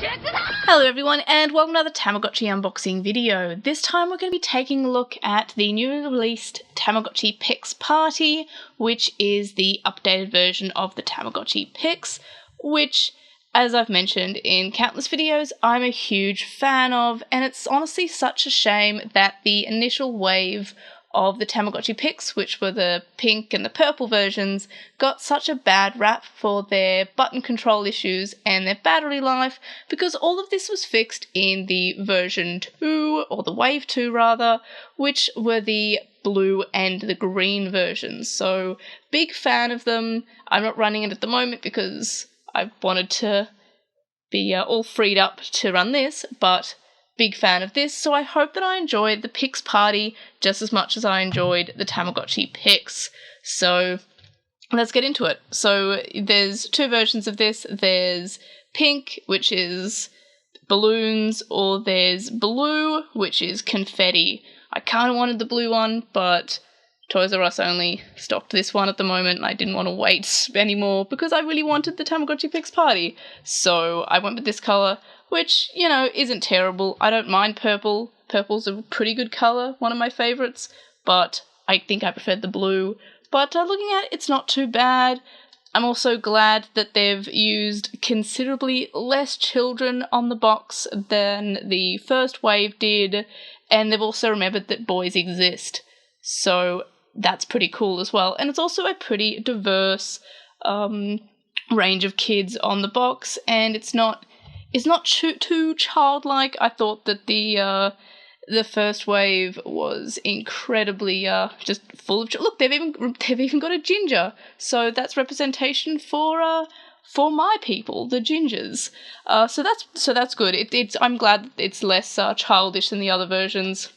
Hello everyone and welcome to another Tamagotchi unboxing video. This time we're going to be taking a look at the newly released Tamagotchi Pix Party, which is the updated version of the Tamagotchi Pix, which, as I've mentioned in countless videos, I'm a huge fan of, and it's honestly such a shame that the initial wave of the Tamagotchi Pix, which were the pink and the purple versions, got such a bad rap for their button control issues and their battery life, because all of this was fixed in the version 2, or the wave 2 rather, which were the blue and the green versions. So, big fan of them. I'm not running it at the moment because I wanted to be all freed up to run this, but big fan of this, so I hope that I enjoyed the Pix Party just as much as I enjoyed the Tamagotchi Pix. So let's get into it. So there's two versions of this. There's pink, which is balloons, or there's blue, which is confetti. I kind of wanted the blue one, but Toys R Us only stocked this one at the moment, and I didn't want to wait anymore because I really wanted the Tamagotchi Pix Party. So I went with this colour, which, you know, isn't terrible. I don't mind purple. Purple's a pretty good colour, one of my favourites, but I think I preferred the blue. But looking at it, it's not too bad. I'm also glad that they've used considerably less children on the box than the first wave did, and they've also remembered that boys exist. So that's pretty cool as well. And it's also a pretty diverse range of kids on the box, and it's not too childlike. I thought that the first wave was incredibly just full of. Look, they've even got a ginger, so that's representation for my people, the gingers. So that's good. I'm glad that it's less childish than the other versions.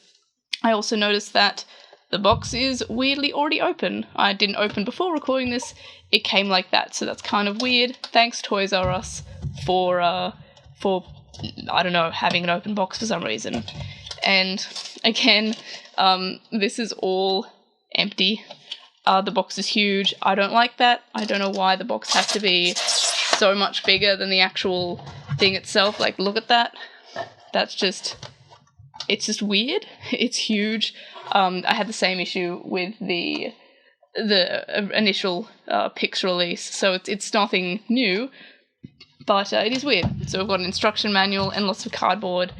I also noticed that the box is weirdly already open. I didn't open before recording this. It came like that, so that's kind of weird. Thanks Toys R Us for I don't know, having an open box for some reason. And again, this is all empty. The box is huge. I don't like that. I don't know why the box has to be so much bigger than the actual thing itself. Like, look at that. It's just weird. It's huge. I had the same issue with the initial Pix release, so it's nothing new, but it is weird. So we've got an instruction manual and lots of cardboard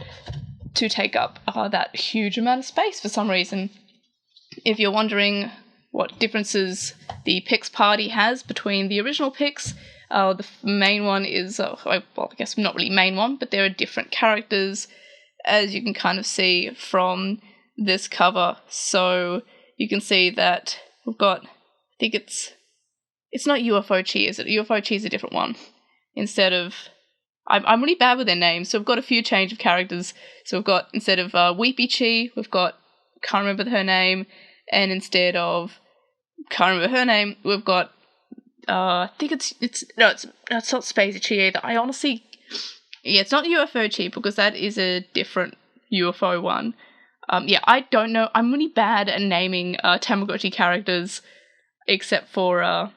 to take up that huge amount of space for some reason. If you're wondering what differences the Pix Party has between the original Pix, the main one is, well, I guess not really main one, but there are different characters, as you can kind of see from this cover. So you can see that we've got, I think it's not UFO Chi, is it? UFO Chi is a different one. Instead of, I'm really bad with their names, so we've got a few change of characters. So we've got, instead of Weepy Chi, we've got, can't remember her name, and instead of, can't remember her name, we've got, I think it's not Spacey Chi either. I honestly, yeah, it's not UFO Chi, because that is a different UFO one. Yeah, I don't know. I'm really bad at naming Tamagotchi characters, except for, I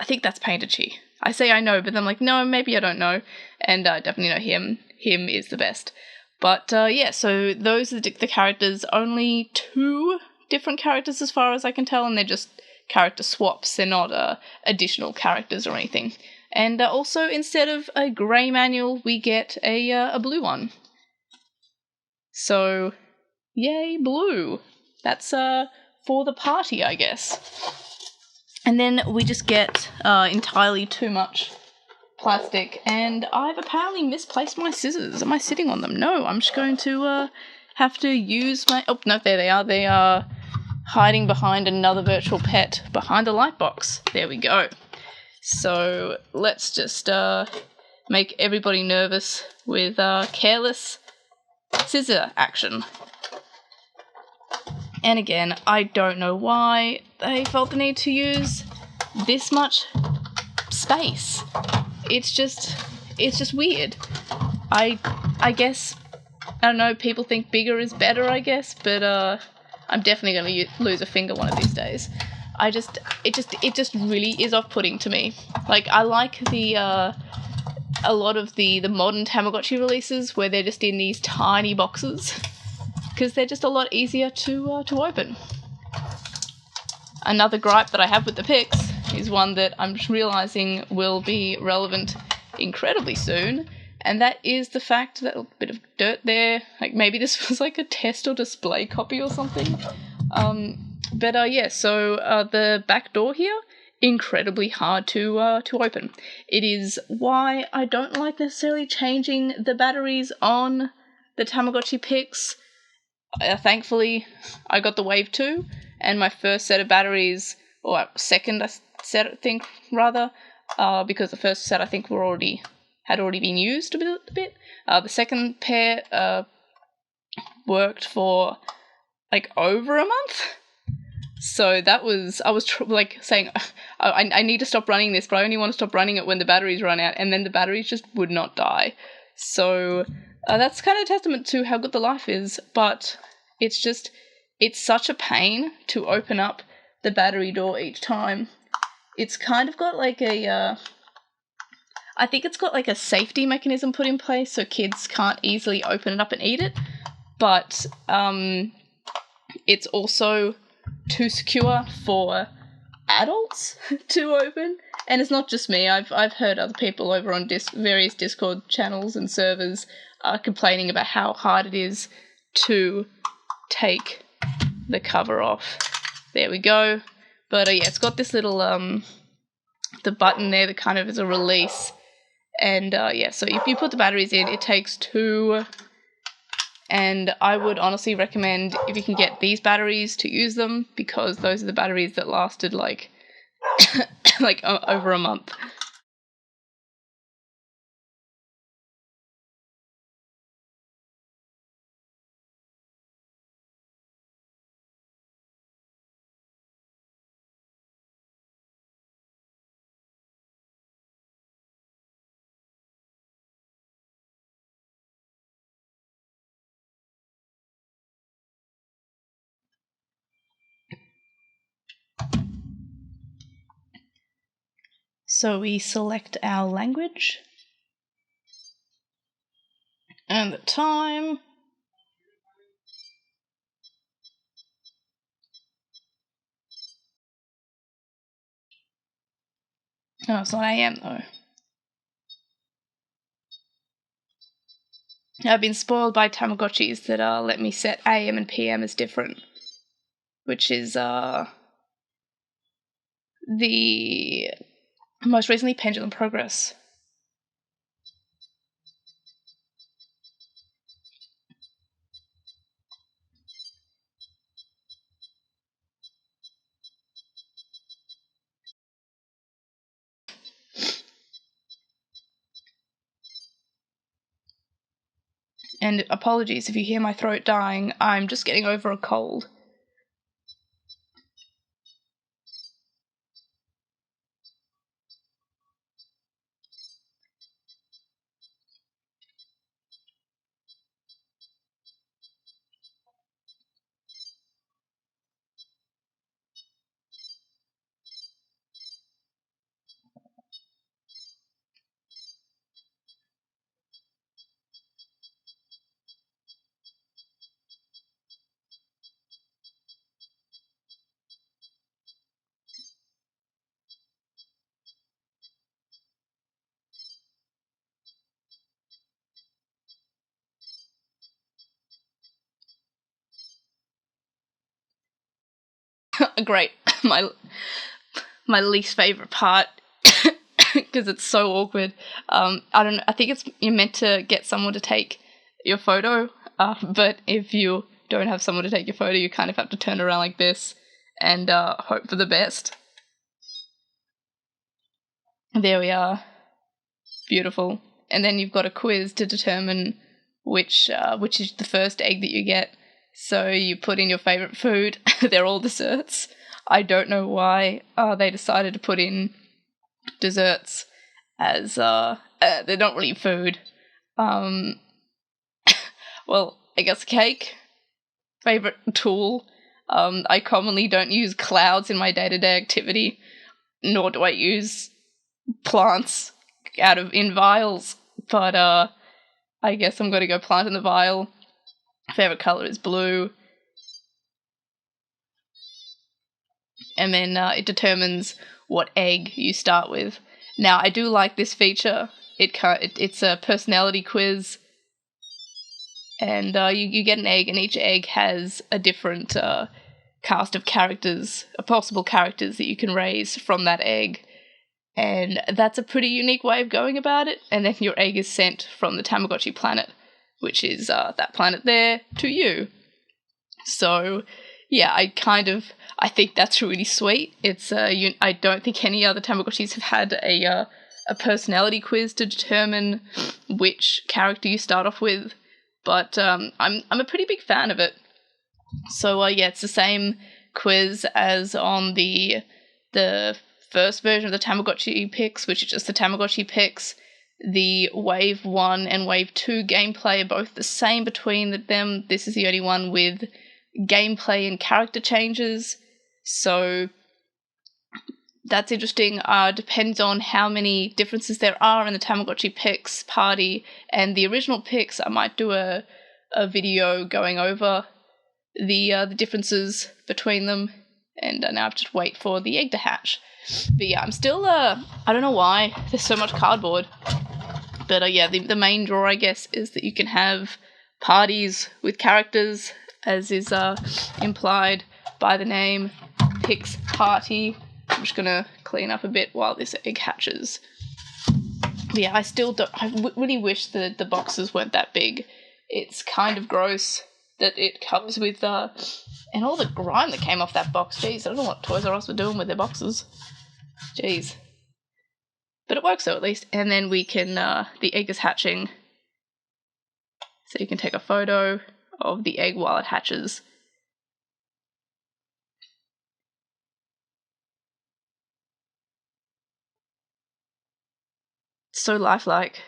think that's Painter Chi. I say I know, but I'm like, no, maybe I don't know, and I definitely know him. Him is the best. But, yeah, so those are the characters. Only 2 different characters as far as I can tell, and they're just character swaps. They're not additional characters or anything. And also, instead of a grey manual, we get a blue one. So, yay, blue. That's for the party, I guess. And then we just get entirely too much plastic, and I've apparently misplaced my scissors. Am I sitting on them? No, I'm just going to have to use my... Oh, no, there they are. They are hiding behind another virtual pet, behind a light box. There we go. So let's just make everybody nervous with careless scissor action. And again, I don't know why they felt the need to use this much space. It's just weird. I guess, I don't know, people think bigger is better, I guess, but I'm definitely going to lose a finger one of these days. It just really is off-putting to me. Like, I like the a lot of the modern Tamagotchi releases where they're just in these tiny boxes because they're just a lot easier to open. Another gripe that I have with the Pix is one that I'm just realising will be relevant incredibly soon, and that is the fact that a bit of dirt there, like maybe this was like a test or display copy or something. Yeah, so the back door here, incredibly hard to open. It is why I don't like necessarily changing the batteries on the Tamagotchi Pix. Thankfully, I got the Wave 2, and my first set of batteries, or second set, I think, rather, because the first set I think had already been used a bit. The second pair worked for like over a month. So that was, I was saying, I need to stop running this, but I only want to stop running it when the batteries run out, and then the batteries just would not die. So that's kind of a testament to how good the life is, but it's such a pain to open up the battery door each time. It's kind of got like I think it's got like a safety mechanism put in place so kids can't easily open it up and eat it, but it's also too secure for adults to open. And it's not just me. I've heard other people over on various Discord channels and servers complaining about how hard it is to take the cover off. There we go. But yeah, it's got this little the button there that kind of is a release. And yeah, so if you put the batteries in, it takes 2. And I would honestly recommend, if you can get these batteries, to use them, because those are the batteries that lasted like over a month. So we select our language and the time. Oh, it's not AM though. I've been spoiled by Tamagotchis that let me set AM and PM as different, which is the most recently Pendulum Progress. And apologies if you hear my throat dying, I'm just getting over a cold. Great. My least favourite part, because it's so awkward. I think you're meant to get someone to take your photo, but if you don't have someone to take your photo, you kind of have to turn around like this and hope for the best. There we are. Beautiful. And then you've got a quiz to determine which is the first egg that you get. So you put in your favourite food. They're all desserts. I don't know why they decided to put in desserts as they're not really food. Well, I guess cake. Favourite tool. I commonly don't use clouds in my day-to-day activity, nor do I use plants in vials. but I guess I'm going to go plant in the vial. Favorite color is blue. And then it determines what egg you start with. Now, I do like this feature. It's a personality quiz, and you get an egg, and each egg has a different cast of characters, possible characters that you can raise from that egg. And that's a pretty unique way of going about it. And then your egg is sent from the Tamagotchi planet, which is that planet there, to you. So, yeah, I think that's really sweet. It's I don't think any other Tamagotchis have had a personality quiz to determine which character you start off with, but I'm a pretty big fan of it. So yeah, it's the same quiz as on the first version of the Tamagotchi Pix, which is just the Tamagotchi Pix. The Wave 1 and Wave 2 gameplay are both the same between them. This is the only one with gameplay and character changes. So that's interesting. Depends on how many differences there are in the Tamagotchi Pix Party and the original Pix. I might do a video going over the differences between them, and now I have to wait for the egg to hatch. But yeah, I'm still, I don't know why there's so much cardboard. But yeah, the main draw, I guess, is that you can have parties with characters, as is implied by the name Pix Party. I'm just going to clean up a bit while this egg hatches. But yeah, I really wish the boxes weren't that big. It's kind of gross that it comes with, and all the grime that came off that box. Jeez, I don't know what Toys R Us were doing with their boxes. Jeez. But it works though, at least. And then we can, the egg is hatching. So you can take a photo of the egg while it hatches. So lifelike.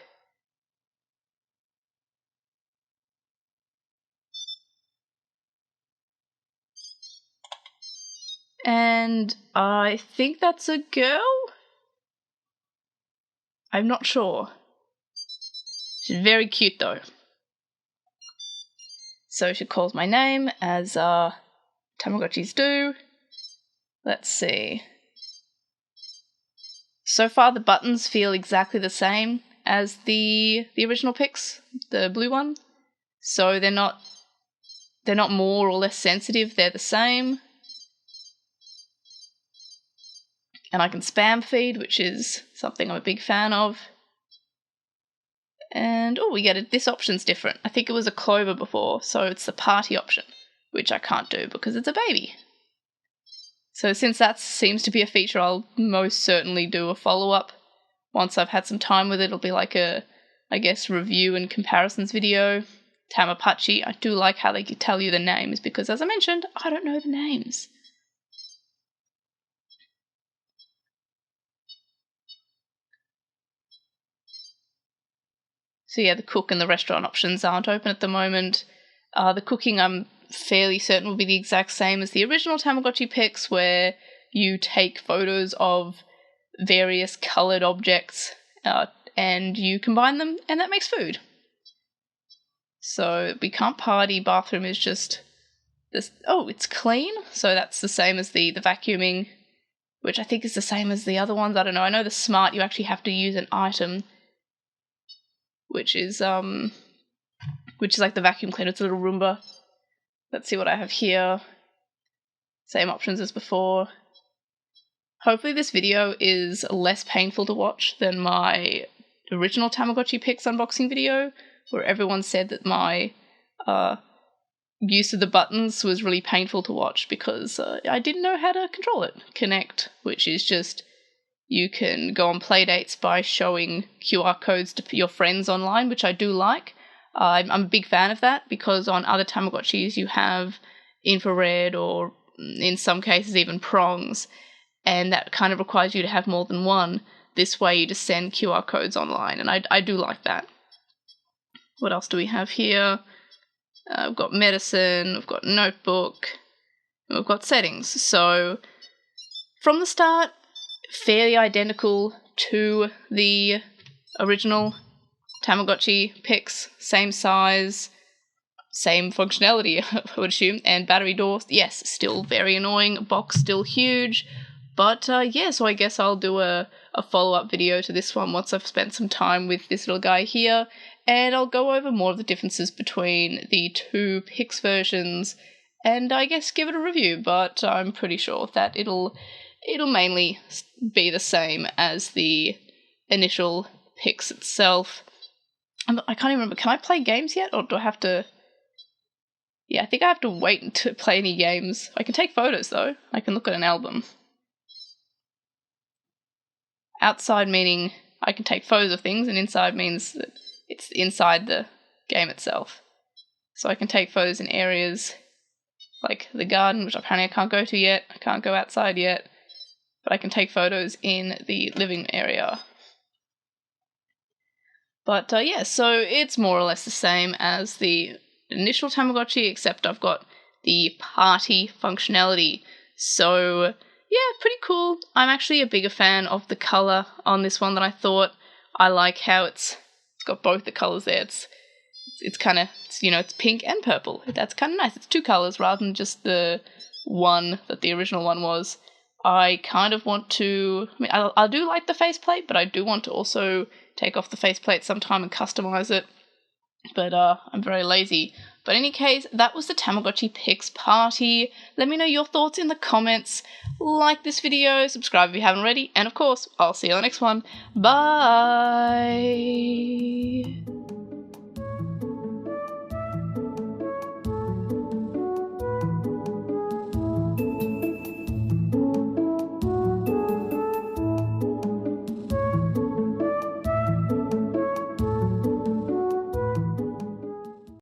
And I think that's a girl? I'm not sure. She's very cute though. So she calls my name, as Tamagotchis do. Let's see. So far the buttons feel exactly the same as the original Pix, the blue one. So they're not more or less sensitive, they're the same. And I can spam feed, which is something I'm a big fan of. And, oh, we get it. This option's different. I think it was a clover before, so it's the party option, which I can't do because it's a baby. So since that seems to be a feature, I'll most certainly do a follow-up. Once I've had some time with it, it'll be like a, I guess, review and comparisons video. Tamagotchi, I do like how they tell you the names because, as I mentioned, I don't know the names. So yeah, the cook and the restaurant options aren't open at the moment. The cooking, I'm fairly certain, will be the exact same as the original Tamagotchi Pix, where you take photos of various coloured objects and you combine them, and that makes food. So we can't party. Bathroom is just this. Oh, it's clean. So that's the same as the vacuuming, which I think is the same as the other ones. I don't know. I know the smart, you actually have to use an item, which is like the vacuum cleaner. It's a little Roomba. Let's see what I have here. Same options as before. Hopefully this video is less painful to watch than my original Tamagotchi Pix unboxing video, where everyone said that my use of the buttons was really painful to watch because I didn't know how to control it. Connect, which is just you can go on playdates by showing QR codes to your friends online, which I do like. I'm a big fan of that because on other Tamagotchis you have infrared or in some cases even prongs, and that kind of requires you to have more than one. This way you just send QR codes online, and I do like that. What else do we have here? We've got medicine, we've got notebook, and we've got settings. So from the start, fairly identical to the original Tamagotchi Pix, same size, same functionality, I would assume, and battery doors, yes, still very annoying, box still huge, but yeah, so I guess I'll do a follow-up video to this one once I've spent some time with this little guy here, and I'll go over more of the differences between the two Pix versions, and I guess give it a review, but I'm pretty sure that it'll mainly be the same as the initial Pix itself. I can't even remember, can I play games yet, or do I have to... Yeah, I think I have to wait to play any games. I can take photos, though. I can look at an album. Outside meaning I can take photos of things, and inside means that it's inside the game itself. So I can take photos in areas like the garden, which apparently I can't go to yet. I can't go outside yet. But I can take photos in the living area. But yeah, so it's more or less the same as the initial Tamagotchi, except I've got the party functionality. So yeah, pretty cool. I'm actually a bigger fan of the colour on this one than I thought. I like how it's got both the colours there. It's kind of, it's pink and purple. That's kind of nice. It's two colours rather than just the one that the original one was. I kind of want to... I mean, I do like the faceplate, but I do want to also take off the faceplate sometime and customize it. But I'm very lazy. But in any case, that was the Tamagotchi Pix Party. Let me know your thoughts in the comments. Like this video, subscribe if you haven't already, and of course, I'll see you on the next one. Bye!